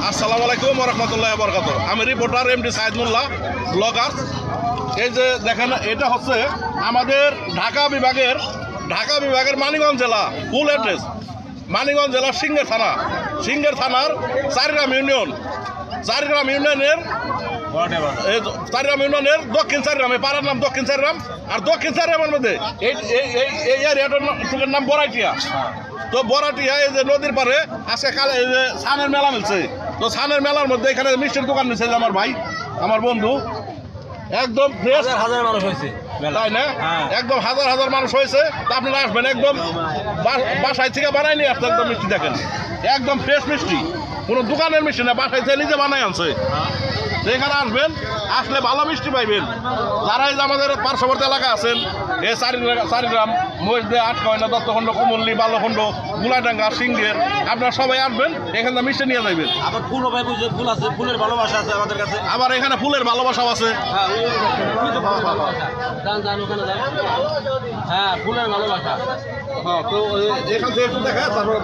আসসালামু আলাইকুম ওয়া রাহমাতুল্লাহি ওয়া বারাকাতুহু। আমি রিপোর্টার এমডি সাইদ মোল্লা ব্লগার। এই যে দেখেন, এটা হচ্ছে আমাদের ঢাকা বিভাগের মানিকগঞ্জ জেলা ফুল অ্যাড্রেস। মানিকগঞ্জ জেলার সিংহের থানার চারিগ্রাম ইউনিয়নের দক্ষিণ চারিগ্রামে পাড়ার নাম দক্ষিণ চারিগ্রাম। আর দক্ষিণ চারিগ্রামের মধ্যে এই এরিয়াটার নাম বড়াইটিয়া। তো বড়াটিয়া এই যে নদীর পারে আজকে কালে এই যে ছানের মেলা মিলছে। তো ছানের মেলার মধ্যে এখানে মিষ্টির দোকান নিচ্ছে আমার ভাই, আমার বন্ধু। একদম ফ্রেশ, হাজার মানুষ হয়েছে, তাই না? একদম হাজার মানুষ হয়েছে। তা আপনারা আসবেন, একদম বাসায় থেকে বানাই নিয়ে আসতে। একদম মিষ্টি দেখেন, একদম ফ্রেশ মিষ্টি, কোনো দোকানের মিষ্টি না, বাসায় থেকে নিজে বানাই আনছে। এখানে আসবেন, আসলে ভালো মিষ্টি পাইবেন। যারা এই যে আমাদের পার্শ্ববর্তী এলাকা আছেন, এই চারিগ্রাম, মহিষদে, আটকয়না, দত্তখণ্ড, কুমল্লি, বাল্যখণ্ড, গুলাডাঙ্গা, সিংহের, আপনারা সবাই আসবেন, এখানে মিষ্টি নিয়ে যাবেন। আবার ফুলও ভাই, ফুল আছে, ফুলের ভালোবাসা আছে আমাদের কাছে। আবার এখানে ফুলের ভালোবাসাও আছে। হ্যাঁ, ফুলের ভালোবাসা। তো এখান থেকে একটু দেখা, তারপরে